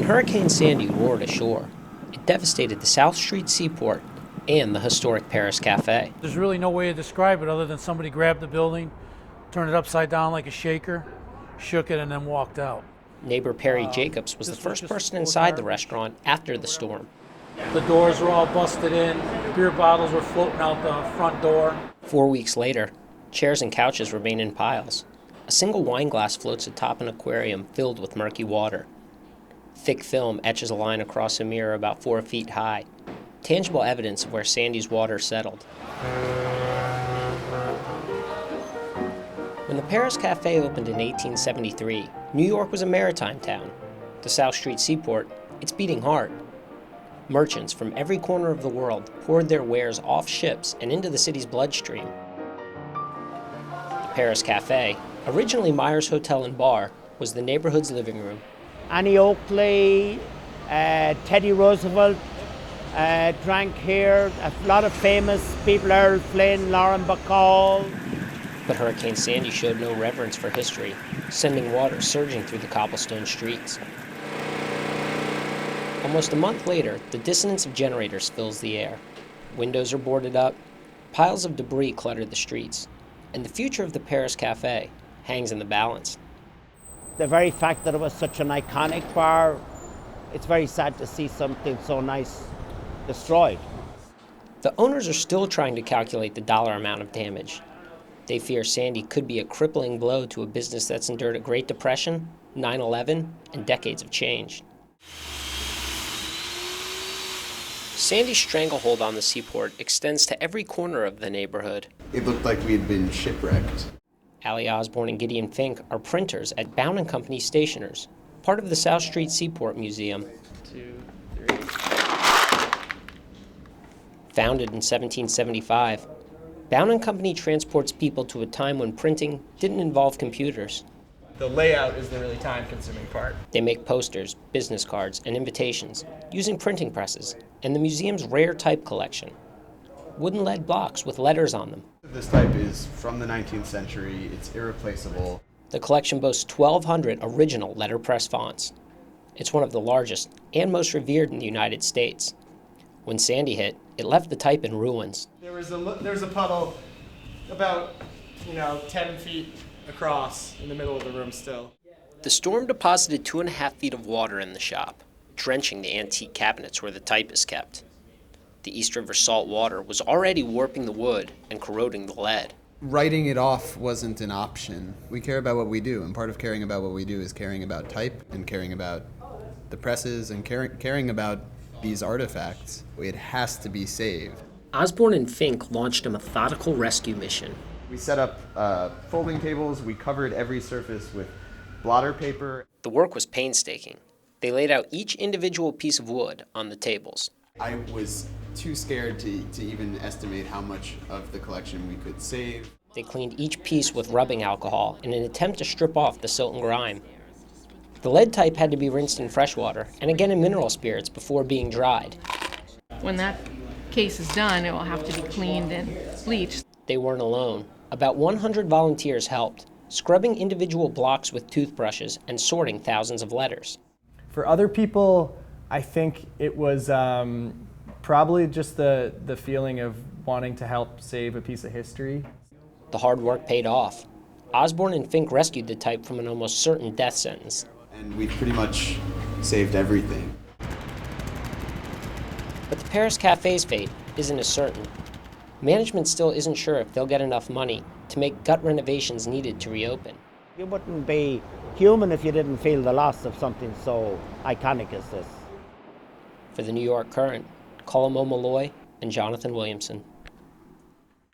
Hurricane Sandy roared ashore. It devastated the South Street Seaport and the historic Paris Cafe. There's really no way to describe it other than somebody grabbed the building, turned it upside down like a shaker, shook it, and then walked out. Neighbor Perry Jacobs was the first person inside the restaurant after the storm. The doors were all busted in, beer bottles were floating out the front door. 4 weeks later, chairs and couches remain in piles. A single wine glass floats atop an aquarium filled with murky water. Thick film etches a line across a mirror about 4 feet high, tangible evidence of where Sandy's water settled. When the Paris Cafe opened in 1873, New York was a maritime town. The South Street Seaport, it's beating hard. Merchants from every corner of the world poured their wares off ships and into the city's bloodstream. The Paris Cafe, originally Myers Hotel and Bar, was the neighborhood's living room. Annie Oakley, Teddy Roosevelt drank here. A lot of famous people, Earl Flynn, Lauren Bacall. But Hurricane Sandy showed no reverence for history, sending water surging through the cobblestone streets. Almost a month later, the dissonance of generators fills the air. Windows are boarded up, piles of debris clutter the streets, and the future of the Paris Cafe hangs in the balance. The very fact that it was such an iconic bar, it's very sad to see something so nice destroyed. The owners are still trying to calculate the dollar amount of damage. They fear Sandy could be a crippling blow to a business that's endured a Great Depression, 9/11, and decades of change. Sandy's stranglehold on the seaport extends to every corner of the neighborhood. It looked like we had been shipwrecked. Allie Osborne and Gideon Fink are printers at Bound & Company Stationers, part of the South Street Seaport Museum. 2, 3. Founded in 1775, Bound & Company transports people to a time when printing didn't involve computers. The layout is the really time-consuming part. They make posters, business cards, and invitations using printing presses and the museum's rare type collection. Wooden lead blocks with letters on them. This type is from the 19th century. It's irreplaceable. The collection boasts 1,200 original letterpress fonts. It's one of the largest and most revered in the United States. When Sandy hit, it left the type in ruins. There was a puddle about 10 feet across in the middle of the room still. The storm deposited 2.5 feet of water in the shop, drenching the antique cabinets where the type is kept. The East River salt water was already warping the wood and corroding the lead. Writing it off wasn't an option. We care about what we do, and part of caring about what we do is caring about type and caring about the presses and caring about these artifacts. It has to be saved. Osborne and Fink launched a methodical rescue mission. We set up folding tables. We covered every surface with blotter paper. The work was painstaking. They laid out each individual piece of wood on the tables. I was too scared to even estimate how much of the collection we could save. They cleaned each piece with rubbing alcohol in an attempt to strip off the silt and grime. The lead type had to be rinsed in fresh water and again in mineral spirits before being dried. When that case is done, it will have to be cleaned and bleached. They weren't alone. About 100 volunteers helped, scrubbing individual blocks with toothbrushes and sorting thousands of letters. For other people, I think it was probably just the feeling of wanting to help save a piece of history. The hard work paid off. Osborne and Fink rescued the type from an almost certain death sentence. And we pretty much saved everything. But the Paris Cafe's fate isn't as certain. Management still isn't sure if they'll get enough money to make gut renovations needed to reopen. You wouldn't be human if you didn't feel the loss of something so iconic as this. For the New York Current, Colum O'Malloy and Jonathan Williamson.